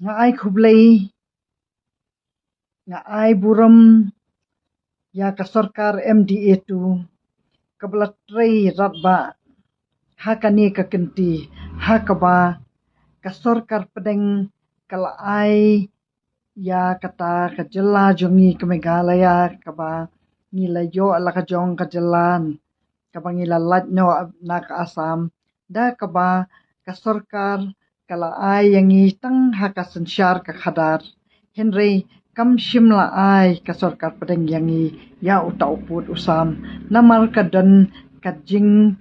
nga ay kublay nga ay buram ya ka sarkar MDA tu kablatray ratba hakani ka kenti hakaba ka sarkar pedeng kalaay ya kata kajela jongi ke Meghalaya kaba ngilayo ala ka jong kajalan kaba ngilalat no na ka Assam da kaba ka sarkar kalaay yang itang haka sensyar ka khadar Henry kam shimla ay ka sarkar pedeng yangi ya utau put usam namar kadan kajing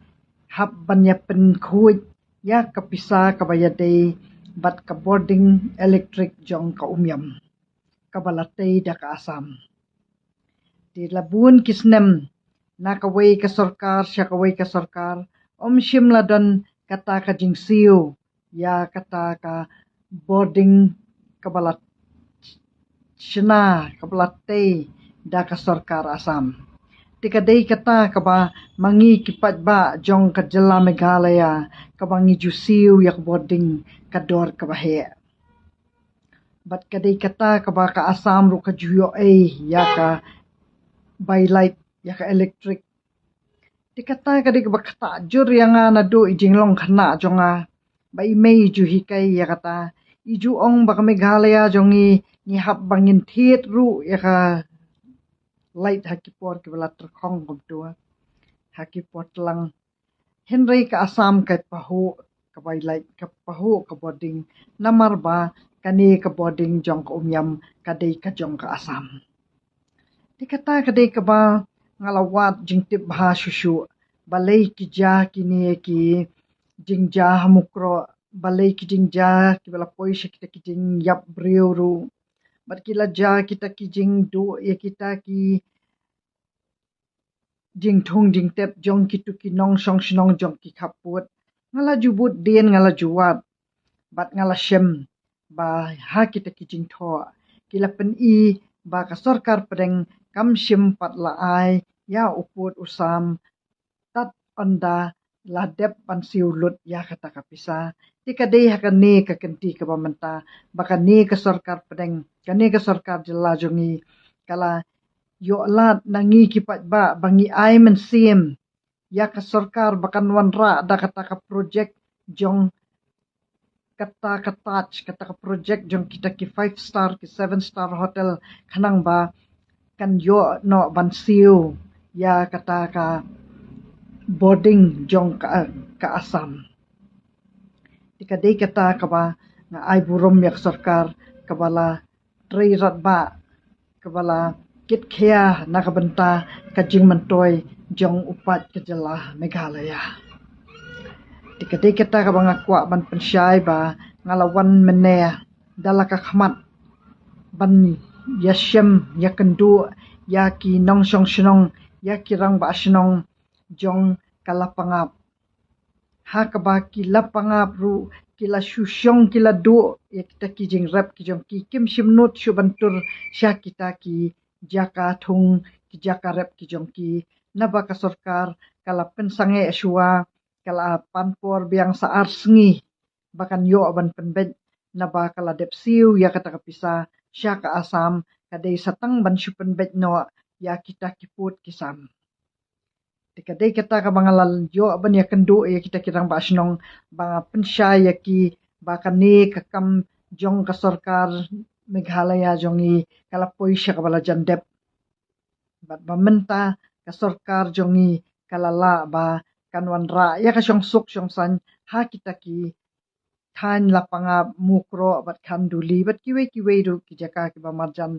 hab banyapen kuit ya kapisa kabayade bat ka boarding electric jong ka umyam kabalatay da ka Assam di labun kisnem nakaway ka sarkar siya kaway ka sarkar shimla dan kata ka jingsiu ya kata ka boarding kabalat shina kabalatay da ka sarkar Assam tikaday kata kaba mangi kipat ba jong kajala Meghalaya kaba ngi jusiu yak boarding kador kabahe bat kaday kata kaba ka Assam ru ka juyo ya ka by light ya ka electric tikata kaday kaba kata jur yang nadu ijinglong khana jonga ba imay ju hikay ya kata iju ong baka Meghalaya jongi ni hab bangin thiet ru ya ka light hakipor ke bala terkong bugdua hakipor lang Henry ka Assam kay pahu ka by light ka pahu ka boarding namar ba kani ka boarding jong ka umyam kaday ka jong ka Assam dikata kaday ka ba ngalawat jingtip bah shushu balay ki ja kini ki jingja hamukro balay ki jingja ki bala poisha kita ki jing yap briuru bat kila ja kita ki jing du ya kita ki jing thong jing tep jong kitu ki nong song shnong jong ki khaput ngala jubut den ngala juwat bat ngala shem ba ha kita ki jing tho kila pen I ba ka sarkar pedeng kam shim pat la ai ya uput usam tat onda la dep pan siulut ya kata kapisa tikadei hakane ka kenti ka pamenta bakane ka sarkar pedeng kane ka sarkar jela jongi kala yo lat nangi kipat ba bangi ai men sim ya ka sarkar bakan wanra da kata ka project jong kata ka project jong kita ki 5 star ki 7 star hotel khanang ba kan yo no ban siu ya kata ka boarding jong ka Assam tikadei kata ka ba nga ay burom yak sarkar kabala tray ratba kabala kit khia nakabenta kajing mantoy jong upat kajala Meghalaya tikadei kata ka ba nga kwa ban pensyai ba ngalawan mene dalaka khmat ban yashem yakendu yaki nong shong shnong yakirang ba shnong jong kalapangap hakaba kilapangap ru kila shushong kila do ya kita ki jing rap ki jong ki kim shimnot shubantur sha kita ki jaka thung ki jaka rap ki jong ki naba ka sarkar kala pensange shua kala panpor biang saar sngi bakan yo ban penbet naba kala depsiu ya kata kapisa sha ka Assam kadai satang ban shupen bet no ya kita kiput kisam tikadei kata ka bangalal yo ban ya kendu ya kita kirang ba shnong banga pensya ya ki bakani kakam jong ka sarkar Meghalaya jongi kala poisha ka bala jandep bat bamenta ka sarkar jongi kala la ba kanwan ra ya ka shong suk shong san ha kita ki than lapanga mukro bat khanduli bat kiwe ru ki jaka ki ba marjan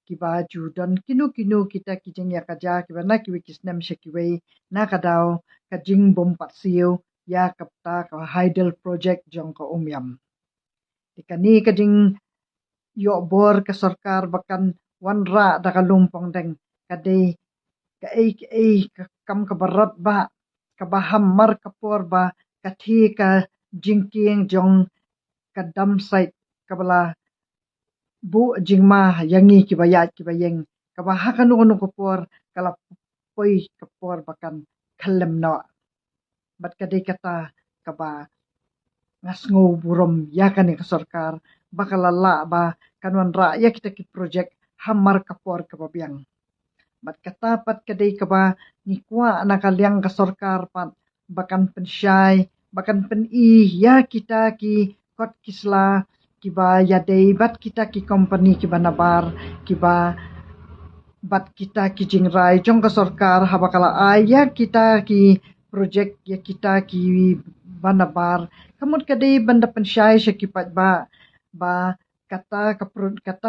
ki baju dan kinu kita kijing ya kaja ki na ki kisnem shekiwe na kadao kajing bom patsiu ya kapta ka hydel project jong ka umyam ikani kajing yo bor ka sarkar bakan wanra da kalumpong deng kadai ka ei ka kam ka barat ba ka baham mar kapor ba kathi ka jingking jong ka dam site kabala bu jingma yangi kibayat kibayeng kabaha kanu kapor kala poi kapor bakan khalem no bat kadai kata kaba ngasngo burom ya kan ka sarkar bakalala ba kanwan ra ya kita ki project hamar kapor ka babiang. Bat katapat kadai ka ba ngikwa nakaliang ka sarkar pat bakan pensyai bakan pen ya kita ki kot kisla kiba yadei bat kita ki company kiba nabar kiba bat kita ki jingrai jong ka sarkar habakala ya kita ki project ya kita ki banabar kamut kadai banda pensyai syakipat ba kata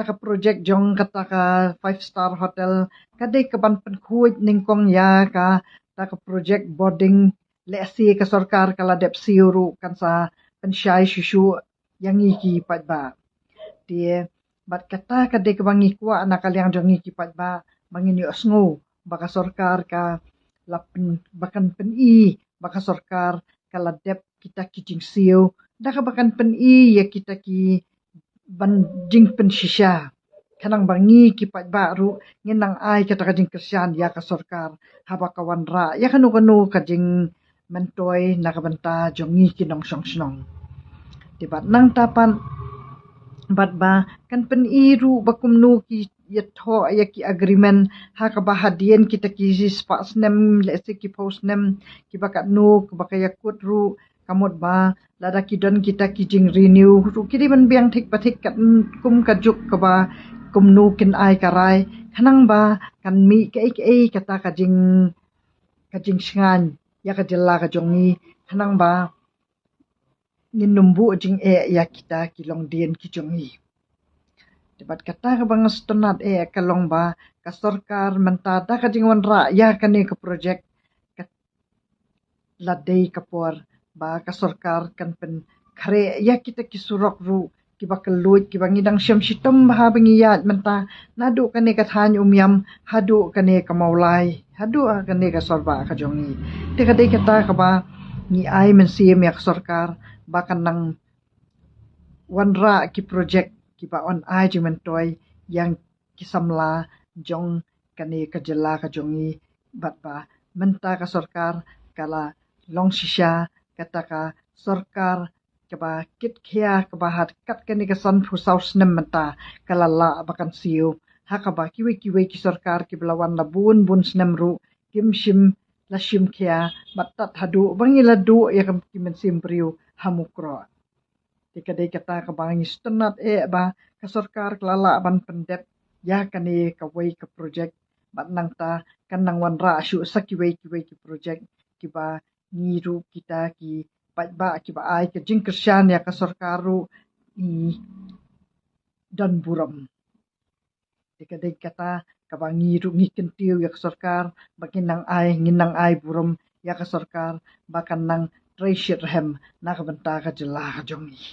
ka project jong kata ka 5-star hotel kadai ka ban penkuit ningkong ya ka ta ka project boarding lesi ka sarkar kala dep siuru kan sa pensyai susu yang iki pat ba tie bat kata kadai ka bangi kwa nakaliang jong iki pat ba bangin yo sngo baka sarkar ka lapen bakan pen baka sarkar kala dep kita kijing siu dah bakan pen ya kita ki banjing pensisya kanang bangi kipat baru ngenang ai kata kajing kersian ya ka sarkar haba kawan ra ya kanu kajing mentoy nakabanta jongi kinong song tibat nang tapan bat ba kan pen ru bakumnu ki yatho ya ki agreement ha ka bahadien kita ki spa snem lese ki post nem ki bakat nu baka yakut ru kamot ba lada kidon kita kijing renew ru kiri ban biang thik pathik kat kum kajuk ka ba kum nu kin ai karai kanang ba kan mi ke kata kajing sngan ya ka jela ka jongi kanang ba ngin numbu jing ya kita kilong dien ki jongi debat kata ka bang stonat kalong ba ka sarkar mentada ka jing wan ra ya kane ka project ladei kapor ba ka sarkar kan pen khare ya kita ki surok ru ki ba kelut ki bang idang syam sitom ba bangiyat menta nadu kane ka than umyam hadu kane ka maulai hadu kane ka sorba ka jongi te kadai kata ka ba ni ai men sim ya sarkar ba kan nang wanra ki project ki ba on ai jimen toy yang kisamla jong kane ka jela ka jongi bat ba menta ka sarkar kala long shisha kata ka sarkar kaba kit khia kaba hat kat kani ka san phusau snem mata kala la bakan siu hakaba kiwi ki sarkar ki belawan la bun snem ru kim shim la shim khia batat hadu bangila du ya kam ki men sim priu hamukro tikadai kata ka bangi stunat ba ka sarkar klala ban pendep ya kani ka wei ka project bat nang ta kan nang wan ra shu sakiwei ki project ki ba ngiru kita ki ba ki ba ai ke jing kersian ya ka sarkaru dan buram tikadai kata ka ba ngiru ngiken tiu ya ka sarkar bakin nang ai buram ya ka sarkar bakan nang treasure hem na ka benta ka jela ka jongi